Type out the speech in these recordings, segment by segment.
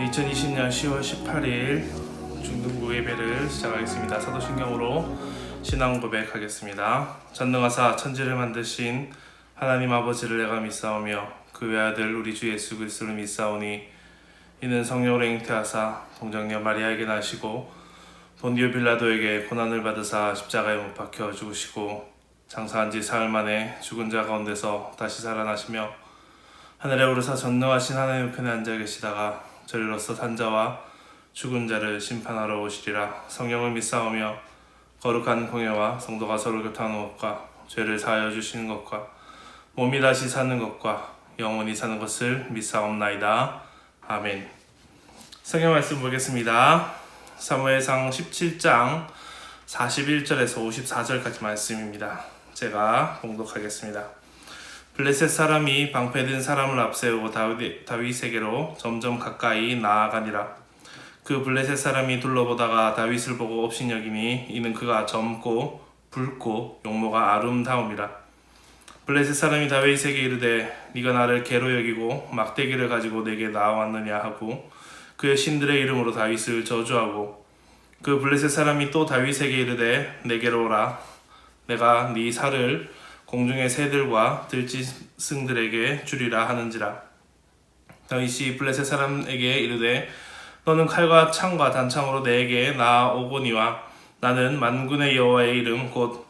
2020년 10월 18일 중등부 예배를 시작하겠습니다. 사도신경으로 신앙 고백하겠습니다. 전능하사 천지를 만드신 하나님 아버지를 내가 믿사오며 그 외아들 우리 주 예수 그리스도를 믿사오니 이는 성령으로 잉태하사 동정녀 마리아에게 나시고 본디오 빌라도에게 고난을 받으사 십자가에 못 박혀 죽으시고 장사한 지 사흘 만에 죽은 자 가운데서 다시 살아나시며 하늘에 오르사 전능하신 하나님 편에 앉아 계시다가 저리로서 산자와 죽은 자를 심판하러 오시리라. 성령을 믿사오며 거룩한 공예와 성도가 서로 교통하는 것과 죄를 사하여 주시는 것과 몸이 다시 사는 것과 영원히 사는 것을 믿사옵나이다. 아멘. 성경 말씀 보겠습니다. 사무엘상 17장 41절에서 54절까지 말씀입니다. 제가 봉독하겠습니다. 블레셋 사람이 방패든 사람을 앞세우고 다윗에게로 점점 가까이 나아가니라. 그 블레셋 사람이 둘러보다가 다윗을 보고 업신여기니 이는 그가 젊고 붉고 용모가 아름다움이라. 블레셋 사람이 다윗에게 이르되 네가 나를 개로 여기고 막대기를 가지고 내게 나아왔느냐 하고 그의 신들의 이름으로 다윗을 저주하고 그 블레셋 사람이 또 다윗에게 이르되 내게로 오라. 내가 네 살을 공중의 새들과 들짐승들에게 주리라 하는지라. 다윗이 블레셋 사람에게 이르되 너는 칼과 창과 단창으로 내게 나아오거니와 나는 만군의 여호와의 이름 곧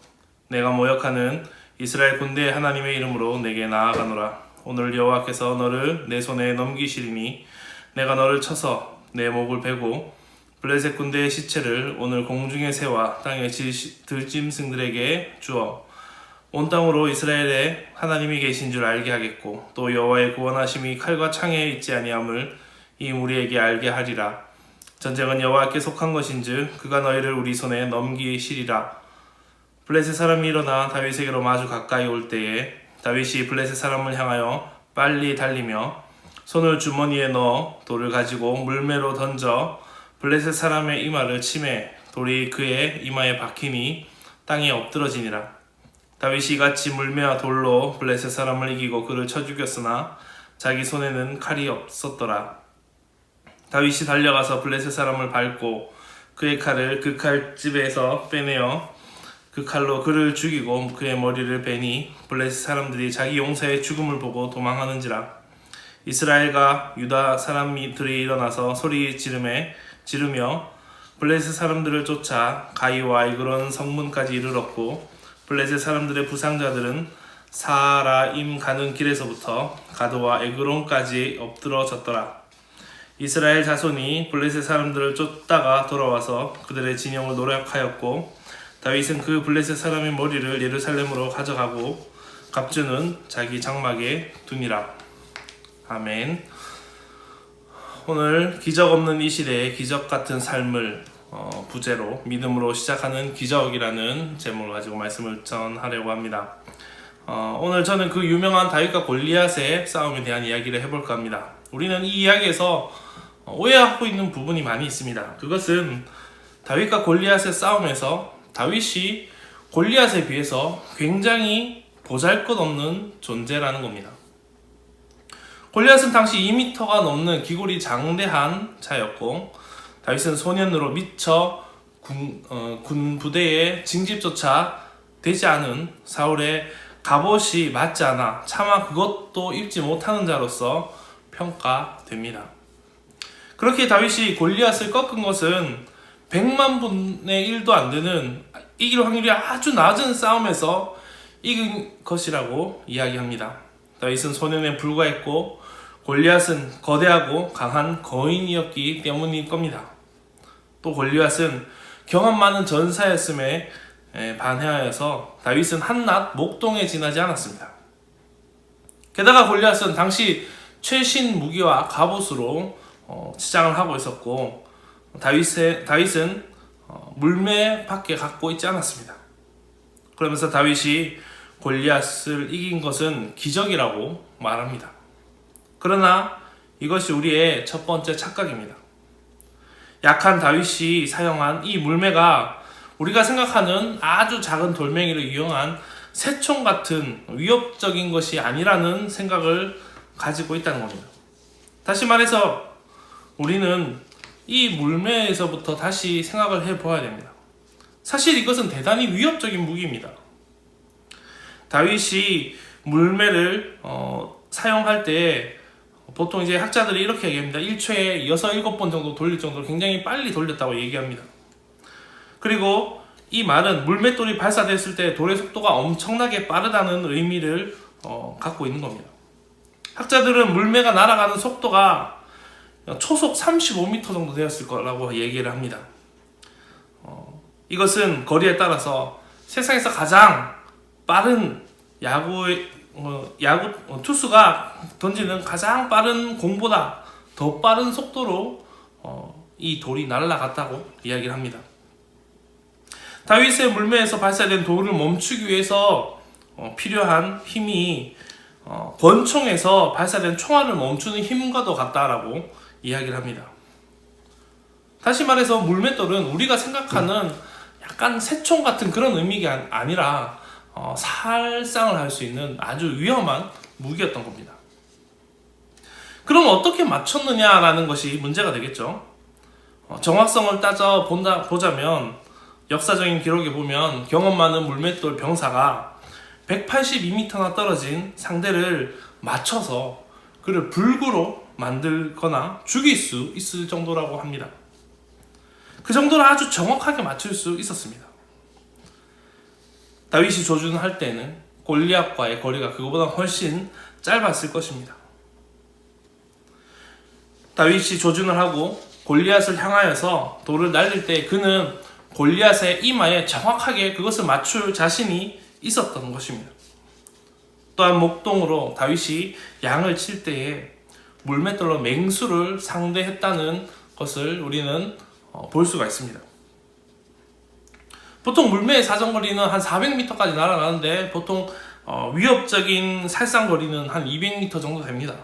내가 모욕하는 이스라엘 군대의 하나님의 이름으로 내게 나아가노라. 오늘 여호와께서 너를 내 손에 넘기시리니 내가 너를 쳐서 내 목을 베고 블레셋 군대의 시체를 오늘 공중의 새와 땅의 들짐승들에게 주어 온 땅으로 이스라엘에 하나님이 계신 줄 알게 하겠고 또 여호와의 구원하심이 칼과 창에 있지 아니함을 이 무리에게 알게 하리라. 전쟁은 여호와께 속한 것인즉 그가 너희를 우리 손에 넘기시리라. 블레셋 사람이 일어나 다윗에게로 마주 가까이 올 때에 다윗이 블레셋 사람을 향하여 빨리 달리며 손을 주머니에 넣어 돌을 가지고 물매로 던져 블레셋 사람의 이마를 치매 돌이 그의 이마에 박히니 땅에 엎드러지니라. 다윗이 이같이 물매와 돌로 블레셋 사람을 이기고 그를 쳐 죽였으나 자기 손에는 칼이 없었더라. 다윗이 달려가서 블레셋 사람을 밟고 그의 칼을 그 칼집에서 빼내어 그 칼로 그를 죽이고 그의 머리를 베니 블레셋 사람들이 자기 용사의 죽음을 보고 도망하는지라. 이스라엘과 유다 사람들이 일어나서 소리 지르며 블레셋 사람들을 쫓아 가이와 에그론 성문까지 이르렀고 블레셋 사람들의 부상자들은 사라임 가는 길에서부터 가드와 에그론까지 엎드러졌더라. 이스라엘 자손이 블레셋 사람들을 쫓다가 돌아와서 그들의 진영을 노력하였고 다윗은 그 블레셋 사람의 머리를 예루살렘으로 가져가고 갑주는 자기 장막에 두니라. 아멘. 오늘 기적 없는 이 시대의 기적 같은 삶을 부제로 믿음으로 시작하는 기적이라는 제목을 가지고 말씀을 전하려고 합니다. 오늘 저는 그 유명한 다윗과 골리앗의 싸움에 대한 이야기를 해볼까 합니다. 우리는 이 이야기에서 오해하고 있는 부분이 많이 있습니다. 그것은 다윗과 골리앗의 싸움에서 다윗이 골리앗에 비해서 굉장히 보잘것없는 존재라는 겁니다. 골리앗은 당시 2m가 넘는 기골이 장대한 자였고 다윗은 소년으로 미처 군 부대에 징집조차 되지 않은 사울의 갑옷이 맞지 않아 차마 그것도 입지 못하는 자로서 평가됩니다. 그렇게 다윗이 골리앗을 꺾은 것은 100만 분의 1도 안 되는 이길 확률이 아주 낮은 싸움에서 이긴 것이라고 이야기합니다. 다윗은 소년에 불과했고 골리앗은 거대하고 강한 거인이었기 때문일 겁니다. 또 골리앗은 경험 많은 전사였음에 반해하여서 다윗은 한낱 목동에 지나지 않았습니다. 게다가 골리앗은 당시 최신 무기와 갑옷으로 치장을 하고 있었고 다윗은 물매밖에 갖고 있지 않았습니다. 그러면서 다윗이 골리앗을 이긴 것은 기적이라고 말합니다. 그러나 이것이 우리의 첫 번째 착각입니다. 약한 다윗이 사용한 이 물매가 우리가 생각하는 아주 작은 돌멩이를 이용한 새총 같은 위협적인 것이 아니라는 생각을 가지고 있다는 겁니다. 다시 말해서 우리는 이 물매에서부터 다시 생각을 해보아야 됩니다. 사실 이것은 대단히 위협적인 무기입니다. 다윗이 물매를 사용할 때 보통 이제 학자들이 이렇게 얘기합니다. 1초에 6, 7번 정도 돌릴 정도로 굉장히 빨리 돌렸다고 얘기합니다. 그리고 이 말은 물맷돌이 발사됐을 때 돌의 속도가 엄청나게 빠르다는 의미를 갖고 있는 겁니다. 학자들은 물매가 날아가는 속도가 초속 35m 정도 되었을 거라고 얘기를 합니다. 이것은 거리에 따라서 세상에서 가장 빠른 투수가 던지는 가장 빠른 공보다 더 빠른 속도로 이 돌이 날아갔다고 이야기를 합니다. 다윗의 물매에서 발사된 돌을 멈추기 위해서 필요한 힘이 권총에서 발사된 총알을 멈추는 힘과도 같다라고 이야기를 합니다. 다시 말해서 물맷돌은 우리가 생각하는 약간 새총 같은 그런 의미가 아니라 살상을 할 수 있는 아주 위험한 무기였던 겁니다. 그럼 어떻게 맞췄느냐라는 것이 문제가 되겠죠. 정확성을 보자면 역사적인 기록에 보면 경험 많은 물맷돌 병사가 182m나 떨어진 상대를 맞춰서 그를 불구로 만들거나 죽일 수 있을 정도라고 합니다. 그 정도로 아주 정확하게 맞출 수 있었습니다. 다윗이 조준할 때는 골리앗과의 거리가 그거보다 훨씬 짧았을 것입니다. 다윗이 조준을 하고 골리앗을 향하여서 돌을 날릴 때 그는 골리앗의 이마에 정확하게 그것을 맞출 자신이 있었던 것입니다. 또한 목동으로 다윗이 양을 칠 때에 물맷돌로 맹수를 상대했다는 것을 우리는 볼 수가 있습니다. 보통 물매의 사정거리는 한 400m까지 날아가는데 보통 위협적인 살상거리는 한 200m 정도 됩니다.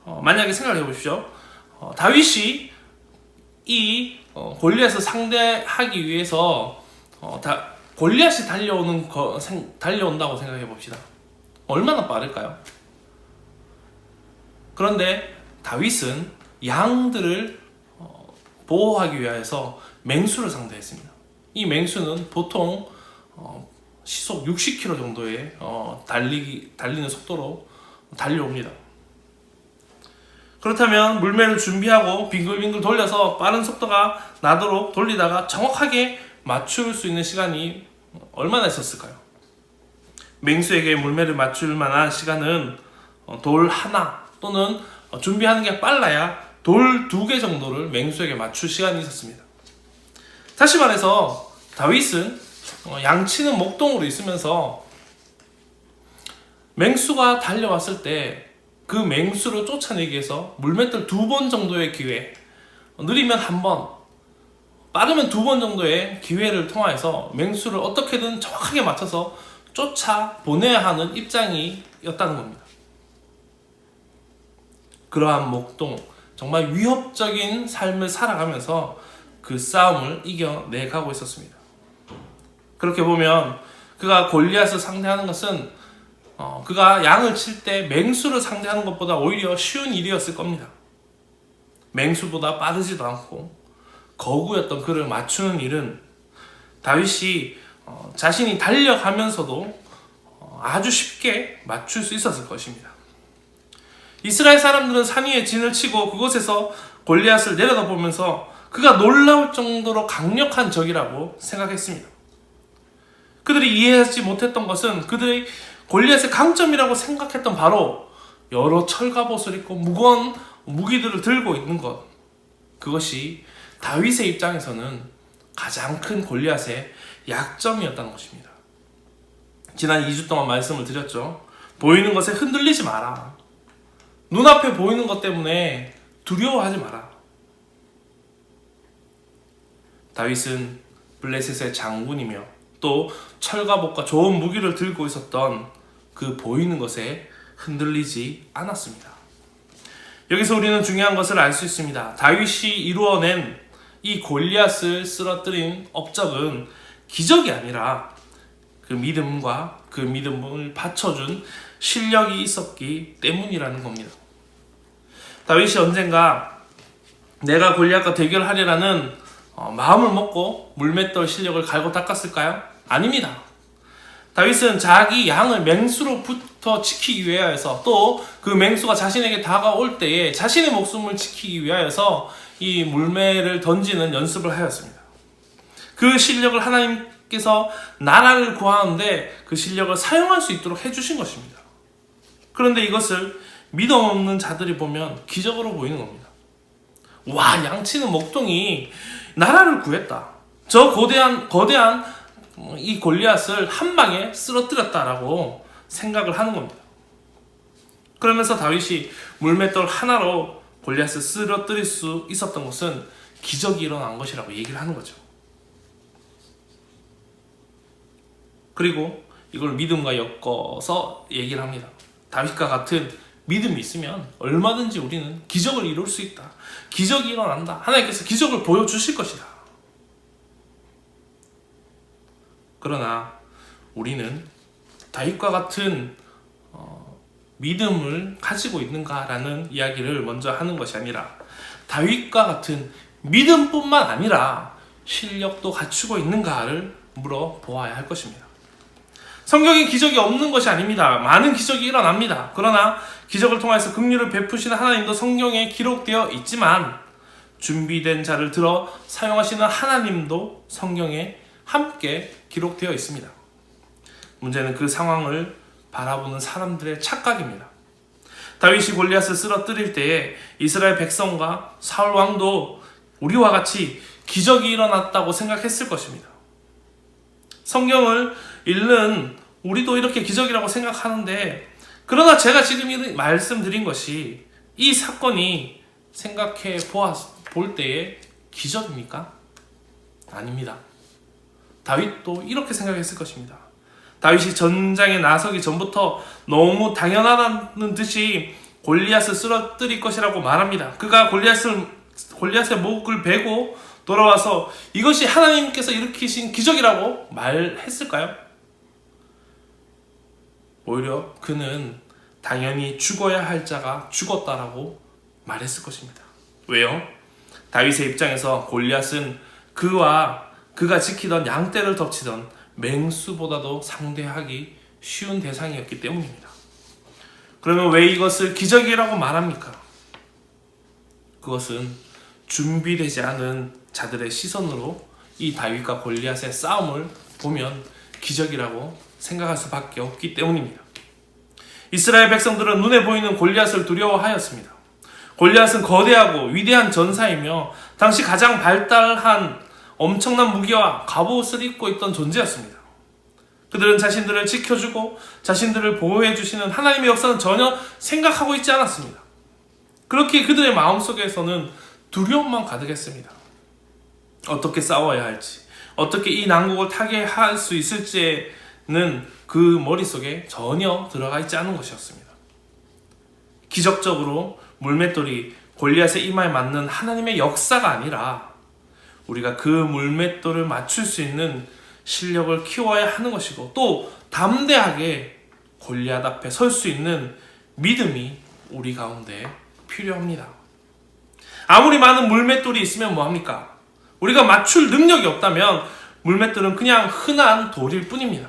만약에 생각을 해보십시오. 다윗이 이 골리앗을 상대하기 위해서 골리앗이 달려온다고 생각해 봅시다. 얼마나 빠를까요? 그런데 다윗은 양들을 보호하기 위해서 맹수를 상대했습니다. 이 맹수는 보통 시속 60km 정도의 달리는 속도로 달려옵니다. 그렇다면 물매를 준비하고 빙글빙글 돌려서 빠른 속도가 나도록 돌리다가 정확하게 맞출 수 있는 시간이 얼마나 있었을까요? 맹수에게 물매를 맞출 만한 시간은 돌 하나 또는 준비하는 게 빨라야 돌 2개 정도를 맹수에게 맞출 시간이 있었습니다. 다시 말해서 다윗은 양치는 목동으로 있으면서 맹수가 달려왔을 때 그 맹수를 쫓아내기 위해서 물맷돌 2번 정도의 기회, 느리면 1번, 빠르면 2번 정도의 기회를 통하여서 맹수를 어떻게든 정확하게 맞춰서 쫓아보내야 하는 입장이었다는 겁니다. 그러한 목동, 정말 위협적인 삶을 살아가면서 그 싸움을 이겨내가고 있었습니다. 그렇게 보면 그가 골리앗을 상대하는 것은 그가 양을 칠 때 맹수를 상대하는 것보다 오히려 쉬운 일이었을 겁니다. 맹수보다 빠르지도 않고 거구였던 그를 맞추는 일은 다윗이 자신이 달려가면서도 아주 쉽게 맞출 수 있었을 것입니다. 이스라엘 사람들은 산 위에 진을 치고 그곳에서 골리앗을 내려다보면서 그가 놀라울 정도로 강력한 적이라고 생각했습니다. 그들이 이해하지 못했던 것은 그들이 골리앗의 강점이라고 생각했던 바로 여러 철갑옷을 입고 무거운 무기들을 들고 있는 것, 그것이 다윗의 입장에서는 가장 큰 골리앗의 약점이었다는 것입니다. 지난 2주 동안 말씀을 드렸죠. 보이는 것에 흔들리지 마라. 눈앞에 보이는 것 때문에 두려워하지 마라. 다윗은 블레셋의 장군이며 또 철갑옷과 좋은 무기를 들고 있었던 그 보이는 것에 흔들리지 않았습니다. 여기서 우리는 중요한 것을 알 수 있습니다. 다윗이 이루어낸 이 골리앗을 쓰러뜨린 업적은 기적이 아니라 그 믿음과 그 믿음을 받쳐준 실력이 있었기 때문이라는 겁니다. 다윗이 언젠가 내가 골리앗과 대결하리라는 마음을 먹고 물맷돌 실력을 갈고 닦았을까요? 아닙니다. 다윗은 자기 양을 맹수로부터 지키기 위하여서 또 그 맹수가 자신에게 다가올 때에 자신의 목숨을 지키기 위하여서 이 물매를 던지는 연습을 하였습니다. 그 실력을 하나님께서 나라를 구하는데 그 실력을 사용할 수 있도록 해주신 것입니다. 그런데 이것을 믿음 없는 자들이 보면 기적으로 보이는 겁니다. 와, 양치는 목동이 나라를 구했다. 저 거대한 이 골리앗을 한 방에 쓰러뜨렸다라고 생각을 하는 겁니다. 그러면서 다윗이 물맷돌 하나로 골리앗을 쓰러뜨릴 수 있었던 것은 기적이 일어난 것이라고 얘기를 하는 거죠. 그리고 이걸 믿음과 엮어서 얘기를 합니다. 다윗과 같은 믿음이 있으면 얼마든지 우리는 기적을 이룰 수 있다. 기적이 일어난다. 하나님께서 기적을 보여주실 것이다. 그러나 우리는 다윗과 같은 믿음을 가지고 있는가라는 이야기를 먼저 하는 것이 아니라 다윗과 같은 믿음뿐만 아니라 실력도 갖추고 있는가를 물어보아야 할 것입니다. 성경에 기적이 없는 것이 아닙니다. 많은 기적이 일어납니다. 그러나 기적을 통해서 긍휼을 베푸시는 하나님도 성경에 기록되어 있지만 준비된 자를 들어 사용하시는 하나님도 성경에 함께 기록되어 있습니다. 문제는 그 상황을 바라보는 사람들의 착각입니다. 다윗이 골리앗을 쓰러뜨릴 때에 이스라엘 백성과 사울 왕도 우리와 같이 기적이 일어났다고 생각했을 것입니다. 성경을 읽는 우리도 이렇게 기적이라고 생각하는데, 그러나 제가 지금 말씀드린 것이 이 사건이 생각해 볼 때에 기적입니까? 아닙니다. 다윗도 이렇게 생각했을 것입니다. 다윗이 전장에 나서기 전부터 너무 당연하다는 듯이 골리앗을 쓰러뜨릴 것이라고 말합니다. 그가 골리앗의 목을 베고 돌아와서 이것이 하나님께서 일으키신 기적이라고 말했을까요? 오히려 그는 당연히 죽어야 할 자가 죽었다라고 말했을 것입니다. 왜요? 다윗의 입장에서 골리앗은 그가 지키던 양떼를 덮치던 맹수보다도 상대하기 쉬운 대상이었기 때문입니다. 그러면 왜 이것을 기적이라고 말합니까? 그것은 준비되지 않은 자들의 시선으로 이 다윗과 골리앗의 싸움을 보면 기적이라고 생각할 수밖에 없기 때문입니다. 이스라엘 백성들은 눈에 보이는 골리앗을 두려워하였습니다. 골리앗은 거대하고 위대한 전사이며 당시 가장 발달한 엄청난 무기와 갑옷을 입고 있던 존재였습니다. 그들은 자신들을 지켜주고 자신들을 보호해주시는 하나님의 역사는 전혀 생각하고 있지 않았습니다. 그렇게 그들의 마음속에서는 두려움만 가득했습니다. 어떻게 싸워야 할지, 어떻게 이 난국을 타개할 수 있을지는 그 머릿속에 전혀 들어가 있지 않은 것이었습니다. 기적적으로 물맷돌이 골리앗의 이마에 맞는 하나님의 역사가 아니라 우리가 그 물맷돌을 맞출 수 있는 실력을 키워야 하는 것이고, 또 담대하게 골리앗 앞에 설 수 있는 믿음이 우리 가운데 필요합니다. 아무리 많은 물맷돌이 있으면 뭐합니까? 우리가 맞출 능력이 없다면 물맷돌은 그냥 흔한 돌일 뿐입니다.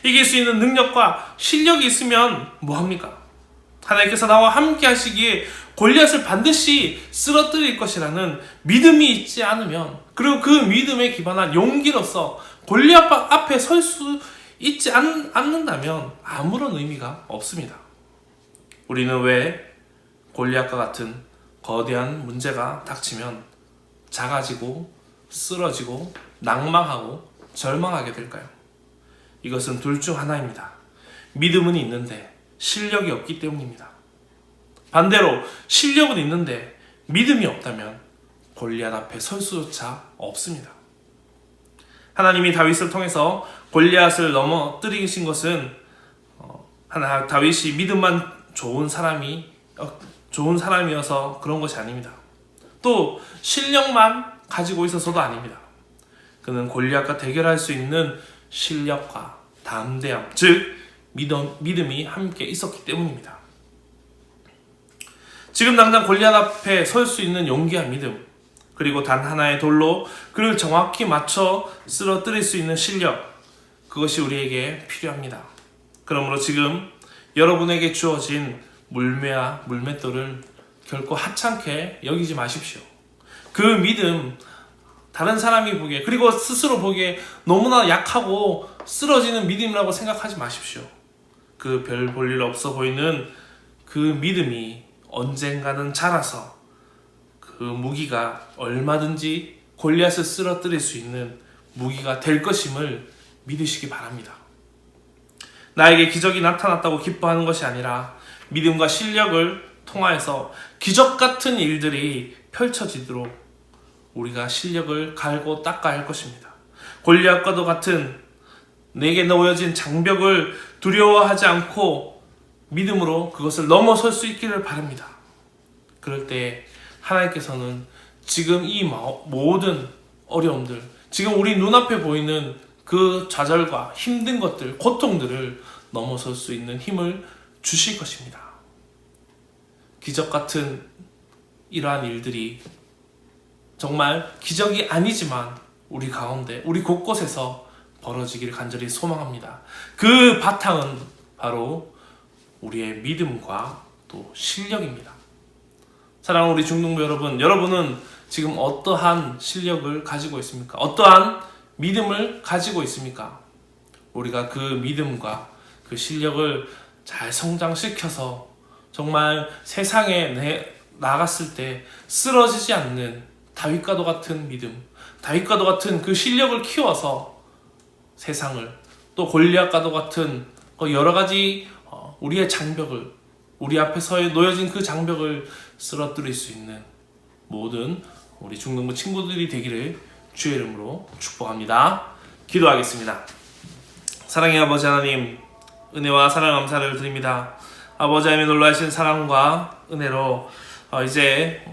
이길 수 있는 능력과 실력이 있으면 뭐합니까? 하나님께서 나와 함께 하시기에 골리앗을 반드시 쓰러뜨릴 것이라는 믿음이 있지 않으면, 그리고 그 믿음에 기반한 용기로서 골리앗 앞에 설 수 있지 않는다면 아무런 의미가 없습니다. 우리는 왜 골리앗과 같은 거대한 문제가 닥치면 작아지고 쓰러지고 낭망하고 절망하게 될까요? 이것은 둘 중 하나입니다. 믿음은 있는데 실력이 없기 때문입니다. 반대로 실력은 있는데 믿음이 없다면 골리앗 앞에 설 수조차 없습니다. 하나님이 다윗을 통해서 골리앗을 넘어뜨리신 것은 다윗이 믿음만 좋은 사람이어서 그런 것이 아닙니다. 또 실력만 가지고 있어서도 아닙니다. 그는 골리앗과 대결할 수 있는 실력과 담대함, 즉 믿음이 함께 있었기 때문입니다. 지금 당장 골리앗 앞에 설 수 있는 용기와 믿음, 그리고 단 하나의 돌로 그를 정확히 맞춰 쓰러뜨릴 수 있는 실력, 그것이 우리에게 필요합니다. 그러므로 지금 여러분에게 주어진 물매와 물맷돌을 결코 하찮게 여기지 마십시오. 그 믿음, 다른 사람이 보기에, 그리고 스스로 보기에 너무나 약하고 쓰러지는 믿음이라고 생각하지 마십시오. 그 별 볼 일 없어 보이는 그 믿음이 언젠가는 자라서 그 무기가 얼마든지 골리앗을 쓰러뜨릴 수 있는 무기가 될 것임을 믿으시기 바랍니다. 나에게 기적이 나타났다고 기뻐하는 것이 아니라 믿음과 실력을 통하여서 기적 같은 일들이 펼쳐지도록 우리가 실력을 갈고 닦아야 할 것입니다. 골리앗과도 같은 내게 놓여진 장벽을 두려워하지 않고 믿음으로 그것을 넘어설 수 있기를 바랍니다. 그럴 때 하나님께서는 지금 이 모든 어려움들, 지금 우리 눈앞에 보이는 그 좌절과 힘든 것들, 고통들을 넘어설 수 있는 힘을 주실 것입니다. 기적 같은 이러한 일들이 정말 기적이 아니지만 우리 가운데, 우리 곳곳에서 벌어지기를 간절히 소망합니다. 그 바탕은 바로 우리의 믿음과 또 실력입니다. 사랑하는 우리 중등부 여러분, 여러분은 지금 어떠한 실력을 가지고 있습니까? 어떠한 믿음을 가지고 있습니까? 우리가 그 믿음과 그 실력을 잘 성장시켜서 정말 세상에 나갔을 때 쓰러지지 않는 다윗과도 같은 믿음, 다윗과도 같은 그 실력을 키워서 세상을, 또 골리앗과도 같은 여러 가지 우리의 장벽을, 우리 앞에 놓여진 그 장벽을 쓰러뜨릴 수 있는 모든 우리 중등부 친구들이 되기를 주의 이름으로 축복합니다. 기도하겠습니다. 사랑의 아버지 하나님, 은혜와 사랑 감사를 드립니다. 아버지 하나님의 놀라신 사랑과 은혜로 이제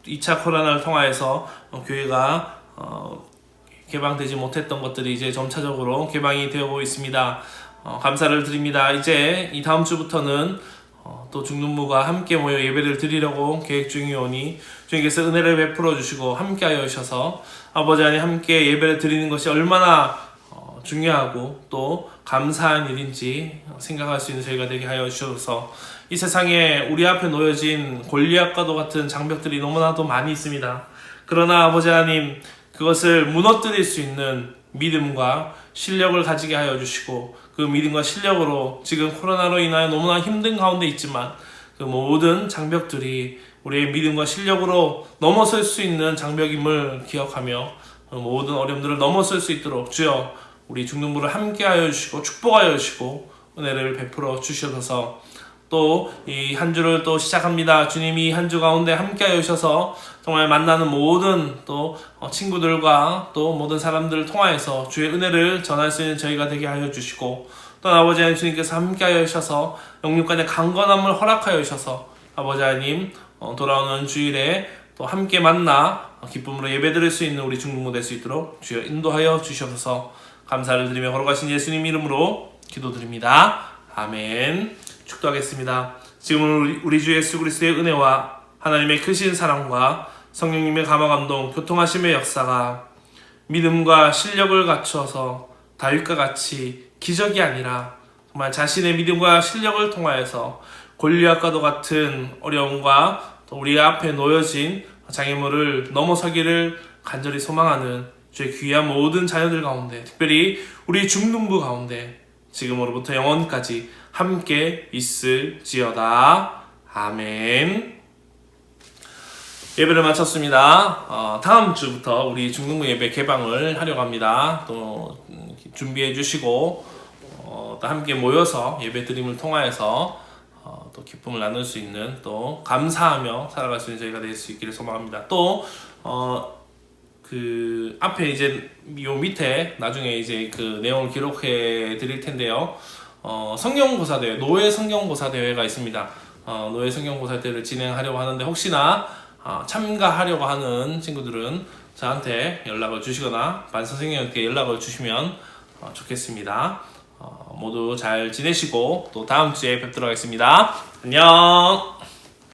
2차 코로나를 통하여서 교회가 개방되지 못했던 것들이 이제 점차적으로 개방이 되어오고 있습니다. 감사를 드립니다. 이제 이 다음 주부터는 또 중등부가 함께 모여 예배를 드리려고 계획 중이오니 주님께서 은혜를 베풀어 주시고 함께하여 주셔서 아버지 하나님 함께 예배를 드리는 것이 얼마나 중요하고 또 감사한 일인지 생각할 수 있는 저희가 되게 하여 주셔서 이 세상에 우리 앞에 놓여진 골리앗과도 같은 장벽들이 너무나도 많이 있습니다. 그러나 아버지 하나님, 그것을 무너뜨릴 수 있는 믿음과 실력을 가지게 하여 주시고, 그 믿음과 실력으로 지금 코로나로 인하여 너무나 힘든 가운데 있지만 그 모든 장벽들이 우리의 믿음과 실력으로 넘어설 수 있는 장벽임을 기억하며 그 모든 어려움들을 넘어설 수 있도록 주여 우리 중등부를 함께하여 주시고 축복하여 주시고 은혜를 베풀어 주셔서 또 이 한 주를 또 시작합니다. 주님이 한 주 가운데 함께하여 주셔서 정말 만나는 모든 또 친구들과 또 모든 사람들을 통하여서 주의 은혜를 전할 수 있는 저희가 되게 하여 주시고, 또 아버지 하나님 주님께서 함께하여 주셔서 영육간의 강건함을 허락하여 주셔서 아버지 하나님 돌아오는 주일에 또 함께 만나 기쁨으로 예배드릴 수 있는 우리 중등부 될 수 있도록 주여 인도하여 주셔서 감사를 드리며 걸어가신 예수님 이름으로 기도드립니다. 아멘. 축도하겠습니다. 지금은 우리 주 예수 그리스도의 은혜와 하나님의 크신 사랑과 성령님의 감화감동, 교통하심의 역사가 믿음과 실력을 갖추어서 다윗과 같이 기적이 아니라 정말 자신의 믿음과 실력을 통하여서 골리앗과도 같은 어려움과 또 우리 앞에 놓여진 장애물을 넘어서기를 간절히 소망하는 주의 귀한 모든 자녀들 가운데, 특별히 우리 중등부 가운데 지금으로부터 영원까지 함께 있을지어다. 아멘. 예배를 마쳤습니다. 다음 주부터 우리 중등부 예배 개방을 하려고 합니다. 또 준비해 주시고 또 함께 모여서 예배 드림을 통하여서 또 기쁨을 나눌 수 있는, 또 감사하며 살아갈 수 있는 저희가 될 수 있기를 소망합니다. 또 그 앞에 이제 요 밑에 나중에 이제 그 내용을 기록해 드릴 텐데요. 성경고사 대회, 노예 성경고사 대회가 있습니다. 노예 성경고사 대회를 진행하려고 하는데 혹시나 참가하려고 하는 친구들은 저한테 연락을 주시거나 반 선생님께 연락을 주시면 좋겠습니다. 모두 잘 지내시고 또 다음 주에 뵙도록 하겠습니다. 안녕.